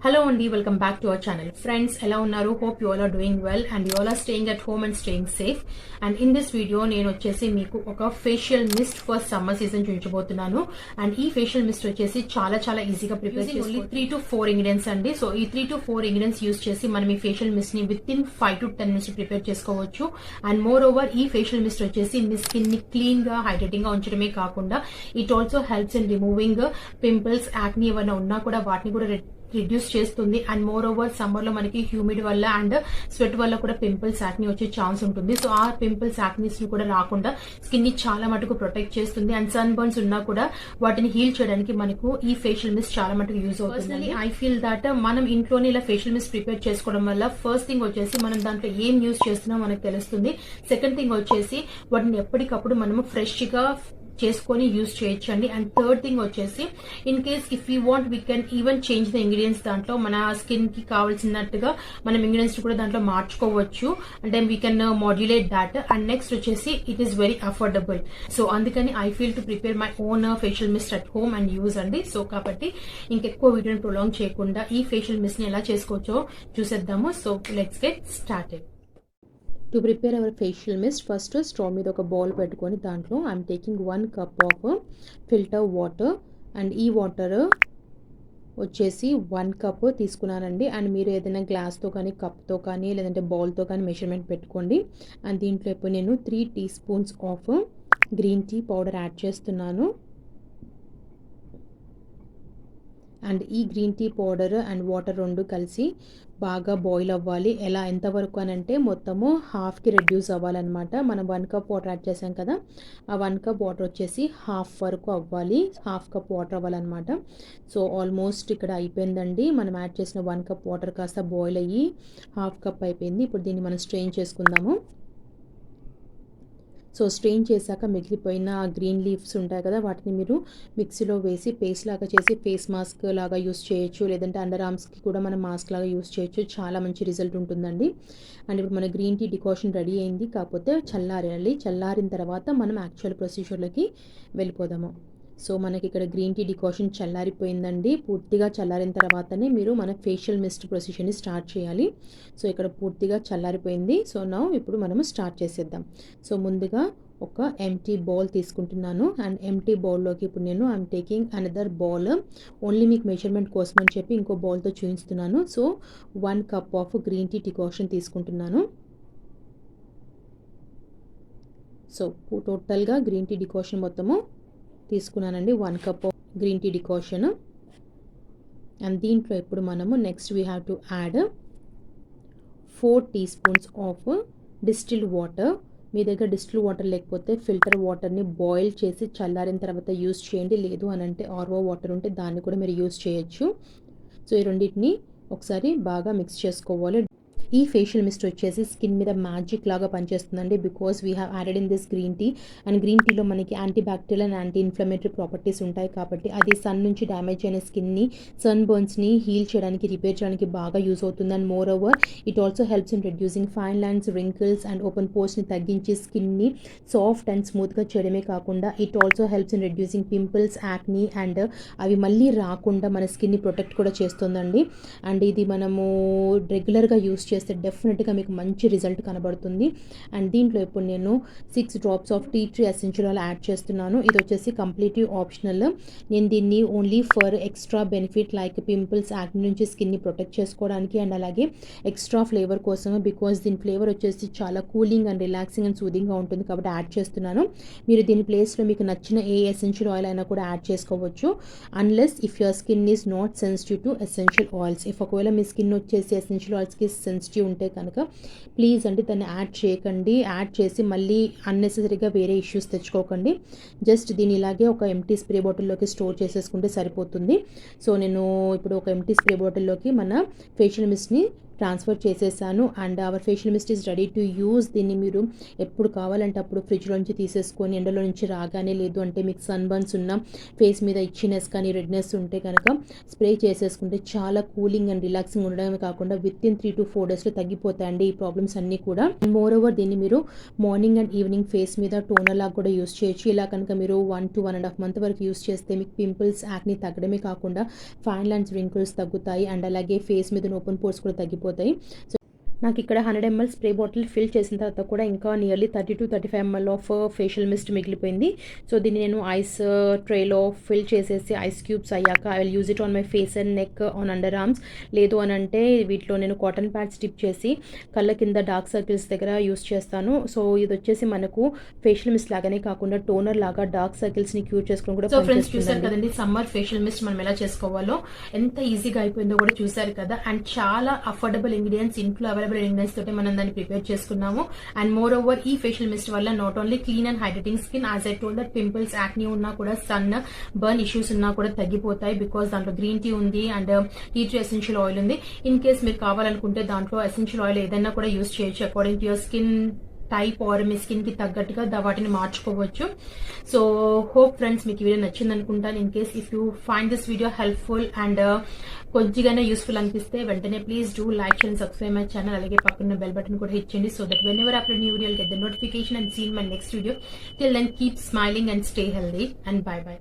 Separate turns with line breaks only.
Hello and welcome back to our channel. Friends, ఎలా ఉన్నారు? Hope you all are doing well and you all are staying at home and staying safe. And in this video నేను వచ్చేసి మీకు ఒక facial mist for summer season చూపించబోతున్నాను. And ఈ facial mist వచ్చేసి చాలా ఈజీగా ప్రిపేర్ చేసి ఓన్లీ 3 to 4 ఇంగ్రీడియంట్స్ అండి. సో ఈ 3 to 4 ఇంగ్రీడియంట్స్ యూస్ చేసి మనం ఈ ఫేషియల్ మిస్ట్ ని within 5 to 10 minutes prepare చేసుకోవచ్చు. అండ్ మోర్ ఓవర్ ఈ ఫేషియల్ మిస్ట్ వచ్చేసి మీ స్కిన్ ని క్లీన్ గా హైడ్రేటింగ్ గా ఉంచడమే కాకుండా it also helps in removing pimples, acne ఏమైనా ఉన్నా కూడా వాటిని కూడా రిడ్యూస్ చేస్తుంది. అండ్ మోర్ ఓవర్ సమ్మర్ లో మనకి హ్యూమిడ్ వల్ల అండ్ స్వెట్ వల్ల కూడా పింపుల్స్ యాక్నీ వచ్చే ఛాన్స్ ఉంటుంది. సో ఆ పింపుల్స్ యాక్నీస్ ని కూడా రాకుండా స్కిన్ ని చాలా మటుకు ప్రొటెక్ట్ చేస్తుంది. అండ్ సన్ బర్న్స్ ఉన్నా కూడా వాటిని హీల్ చేయడానికి మనకు ఈ ఫేషియల్ మిస్ట్ చాలా మటుకు యూజ్ అవుతుంది. ఐ ఫీల్ దట్ మనం ఇంట్లోనే ఇలా ఫేషియల్ మిస్ట్ ప్రిపేర్ చేసుకోవడం వల్ల ఫస్ట్ థింగ్ వచ్చేసి మనం దాంట్లో ఏం యూజ్ చేస్తున్నా మనకు తెలుస్తుంది. సెకండ్ థింగ్ వచ్చేసి వాటిని ఎప్పటికప్పుడు మనము ఫ్రెష్ గా చేసుకొని యూజ్ చేయొచ్చండి. అండ్ థర్డ్ థింగ్ వచ్చేసి in case if you want we can even change the ingredients, దాంట్లో మన స్కిన్ కి కావాల్సినట్టుగా మనం ఇంగ్రీడియంట్స్ కూడా దాంట్లో మార్చుకోవచ్చు. And then we can modulate that. And next వచ్చేసి it is very affordable. So అందుకని I feel to prepare my own facial mist at home and use అండి. సో కాబట్టి ఇంకెక్కువ వీడియోని ప్రొలాంగ్ చేయకుండా ఈ ఫేషియల్ మిస్ట్ ని ఎలా చేసుకోవచ్చో చూసేద్దాము. So let's get started. To prepare our facial mist first stove మీద ఒక బౌల్ పెట్టుకొని దాంట్లో I'm taking 1 cup of filter water. And ఈ వాటర్ వచ్చేసి 1 cup తీసుకున్నానండి. అండ్ మీరు ఏదైనా గ్లాస్తో కానీ కప్తో కానీ లేదంటే బౌల్తో కానీ మెజర్మెంట్ పెట్టుకోండి. అండ్ దీంట్లో ఇప్పుడు నేను 3 teaspoons of green tea powder add చేస్తున్నాను. అండ్ ఈ green tea powder and water రెండు కలిసి బాగా బాయిల్ అవ్వాలి. ఎంతవరకు అని అంటే మొత్తము హాఫ్కి రెడ్యూస్ అవ్వాలన్నమాట. మనం 1 cup వాటర్ యాడ్ చేసాం కదా, ఆ 1 cup వాటర్ వచ్చేసి హాఫ్ వరకు అవ్వాలి, హాఫ్ కప్ వాటర్ అవ్వాలన్నమాట. సో ఆల్మోస్ట్ ఇక్కడ అయిపోయిందండి. మనం యాడ్ చేసిన 1 cup వాటర్ కాస్త బాయిల్ అయ్యి హాఫ్ కప్ అయిపోయింది. ఇప్పుడు దీన్ని మనం స్ట్రెయిన్ చేసుకుందాము. సో స్ట్రెయిన్ చేశాక మిగిలిపోయిన గ్రీన్ లీవ్స్ ఉంటాయి కదా, వాటిని మీరు మిక్సీలో వేసి పేస్ట్ లాగా చేసి ఫేస్ మాస్క్ లాగా యూస్ చేయొచ్చు, లేదంటే అండర్ ఆర్మ్స్కి కూడా మనం మాస్క్ లాగా యూస్ చేయొచ్చు. చాలా మంచి రిజల్ట్ ఉంటుందండి. అండ్ ఇప్పుడు మన గ్రీన్ టీ డికాషన్ రెడీ అయింది, కాకపోతే చల్లారాలి. చల్లారిన తర్వాత మనం యాక్చువల్ ప్రొసీజర్లోకి వెళ్ళిపోదాము. సో మనకి ఇక్కడ గ్రీన్ టీ డికాషన్ చల్లారిపోయిందండి. పూర్తిగా చల్లారిన తర్వాతనే మీరు మన ఫేషియల్ మిస్ట్ ప్రొసీజర్ని స్టార్ట్ చేయాలి. సో ఇక్కడ పూర్తిగా చల్లారిపోయింది. సో ఇప్పుడు మనము స్టార్ట్ చేసేద్దాం. సో ముందుగా ఒక ఎంటీ బౌల్ తీసుకుంటున్నాను. అండ్ ఎంటీ బౌల్లోకి ఇప్పుడు నేను I'm taking another bowl. Only మీకు మెజర్మెంట్ కోసం అని చెప్పి ఇంకో బౌల్తో చూపిస్తున్నాను. So 1 cup of green tea decoction తీసుకుంటున్నాను. సో టోటల్గా గ్రీన్ టీ డికాషన్ మొత్తము తీసుకున్నానండి, 1 cup of green tea decoction. And దీంట్లో ఇప్పుడు మనము next we have to add 4 teaspoons of distilled water. మీ దగ్గర డిస్టిల్డ్ వాటర్ లేకపోతే ఫిల్టర్ వాటర్ని బాయిల్ చేసి చల్లారిన తర్వాత యూస్ చేయండి. లేదు అని అంటే ఆర్ఓ వాటర్ ఉంటే దాన్ని కూడా మీరు యూస్ చేయొచ్చు. సో ఈ రెండింటిని ఒకసారి బాగా మిక్స్ చేసుకోవాలి. ఈ ఫేషియల్ మిస్ట్ వచ్చేసి స్కిన్ మీద మ్యాజిక్ లాగా పనిచేస్తుందండి, because we have added in this green tea. And green టీలో మనకి anti bacterial and anti inflammatory properties ఉంటాయి కాబట్టి అది సన్ నుంచి డ్యామేజ్ అయిన స్కిన్ని, సన్ బర్న్స్ని హీల్ చేయడానికి, రిపేర్ చేయడానికి బాగా యూజ్ అవుతుంది. And moreover it also helps in reducing fine lines, wrinkles and open పోర్స్ని తగ్గించి స్కిన్ని సాఫ్ట్ అండ్ స్మూత్గా చేయడమే కాకుండా it also helps in reducing pimples, acne and అవి మళ్ళీ రాకుండా మన స్కిన్ని ప్రొటెక్ట్ కూడా చేస్తుందండి. అండ్ ఇది మనము రెగ్యులర్గా యూస్ చేస్తే డెఫినెట్గా మీకు మంచి రిజల్ట్ కనబడుతుంది. అండ్ దీంట్లో ఇప్పుడు నేను 6 drops of tea tree essential oil add చేస్తున్నాను. ఇది వచ్చేసి కంప్లీట్లీ ఆప్షనల్. నేను దీన్ని only for extra benefit like pimples, acne నుంచి స్కిన్ని ప్రొటెక్ట్ చేసుకోవడానికి అండ్ అలాగే ఎక్స్ట్రా ఫ్లేవర్ కోసం, బికాస్ దీని ఫ్లేవర్ వచ్చేసి చాలా కూలింగ్ అండ్ రిలాక్సింగ్ అండ్ సూదింగ్గా ఉంటుంది కాబట్టి యాడ్ చేస్తున్నాను. మీరు దీని ప్లేస్లో మీకు నచ్చిన ఏ ఎసెన్షియల్ ఆయిల్ అయినా కూడా యాడ్ చేసుకోవచ్చు, unless if your skin is not sensitive to essential oils. If ఒకవేళ మీ స్కిన్ వచ్చేసి ఎసెన్షియల్ ఆయిల్స్కి సెన్సిటివ్ ఉంటే కనుక ప్లీజ్ అంటే దాన్ని యాడ్ చేయకండి. యాడ్ చేసి మళ్ళీ అన్నెసెసరీగా వేరే ఇష్యూస్ తెచ్చుకోకండి. జస్ట్ దీన్ని ఇలాగే ఒక ఎంటీ స్ప్రే బాటిల్లోకి స్టోర్ చేసేసుకుంటే సరిపోతుంది. సో నేను ఇప్పుడు ఒక ఎంటీ స్ప్రే బాటిల్లోకి మన ఫేషియల్ మిస్ట్ని ట్రాన్స్ఫర్ చేసేసాను. And our facial mist is ready to use. దీన్ని మీరు ఎప్పుడు కావాలంటే అప్పుడు ఫ్రిడ్జ్లోంచి తీసేసుకొని ఎండలో నుంచి రాగానే, లేదు అంటే మీకు సన్ బర్న్స్ ఉన్న ఫేస్ మీద ఇచ్చినెస్ కానీ రెడ్నెస్ ఉంటే కనుక స్ప్రే చేసేసుకుంటే చాలా కూలింగ్ అండ్ రిలాక్సింగ్ ఉండడమే కాకుండా విత్ ఇన్ 3 to 4 days డేస్లో తగ్గిపోతాయండి ఈ ప్రాబ్లమ్స్ అన్నీ కూడా. మోర్ ఓవర్ దీన్ని మీరు మార్నింగ్ అండ్ ఈవినింగ్ ఫేస్ మీద టోనర్ లాగా కూడా యూస్ చేయొచ్చు. ఇలా కనుక మీరు 1 to 1.5 month వరకు యూస్ చేస్తే మీకు పింపుల్స్, యాక్ని తగ్గడమే కాకుండా ఫైన్ లైన్స్, రింకిల్స్ తగ్గుతాయి అండ్ అలాగే ఫేస్ మీద ఓపెన్ పోర్స్ కూడా తగ్గిపోతాయి. సో నాకు ఇక్కడ 100 ml స్ప్రే బాటిల్ ఫిల్ చేసిన తర్వాత కూడా ఇంకా nearly 30 to 35 ml of facial mist మిగిలిపోయింది. సో దీన్ని నేను ఐస్ ట్రేలో ఫిల్ చేసేసి ఐస్ క్యూబ్స్ అయ్యాక I will use it on my face and neck, on underarms. లేదు అని అంటే వీటిలో నేను కాటన్ ప్యాడ్స్ స్టిప్ చేసి కళ్ళ కింద డార్క్ సర్కిల్స్ దగ్గర యూస్ చేస్తాను. సో ఇది వచ్చేసి మనకు ఫేషియల్ మిస్ట్ లాగానే కాకుండా టోనర్ లాగా డార్క్ సర్కిల్స్ని క్యూర్ చేసుకోవడం కూడా. సో ఫ్రెండ్స్ చూసారు కదండి సమ్మర్ ఫేషియల్ మిస్ట్ మనం ఎలా చేసుకోవాలో, ఎంత ఈజీగా అయిపోయిందో కూడా చూసారు కదా. అండ్ చాలా అఫోర్డబుల్ ఇంగ్రీడియంట్స్, ఇంట్లో అవైలబుల్ ఇంగ్రీడియంట్స్ తోటి మనం దాన్ని ప్రిపేర్ చేసుకున్నాము. అండ్ మోర్ ఓవర్ ఈ ఫేషియల్ మిస్ట్ వల్ల not only clean and hydrating skin, as I told that pimples, acne ఉన్నా కూడా, సన్ బర్న్ ఇష్యూస్ ఉన్నా కూడా తగ్గిపోతాయి. బికాస్ దాంట్లో గ్రీన్ టీ ఉంది and tea tree essential oil ఉంది. ఇన్ కేస్ మీరు కావాలనుకుంటే దాంట్లో ఎసెన్షియల్ ఆయిల్ ఏదైనా కూడా యూస్ చేయొచ్చు according to your skin type or మీ స్కిన్ కి తగ్గట్టుగా వాటిని మార్చుకోవచ్చు. సో హోప్ ఫ్రెండ్స్ మీకు ఈ వీడియో నచ్చింది అనుకుంటాను. In case if you find this video helpful and కొద్దిగానే యూస్ఫుల్ అనిపిస్తే వెంటనే please do like and subscribe my channel. అలాగే పక్కన బెల్ బటన్ కూడా హిట్ చేయండి. So that whenever upload new video get the notification and see in my next video. Till then keep smiling and stay healthy and bye by.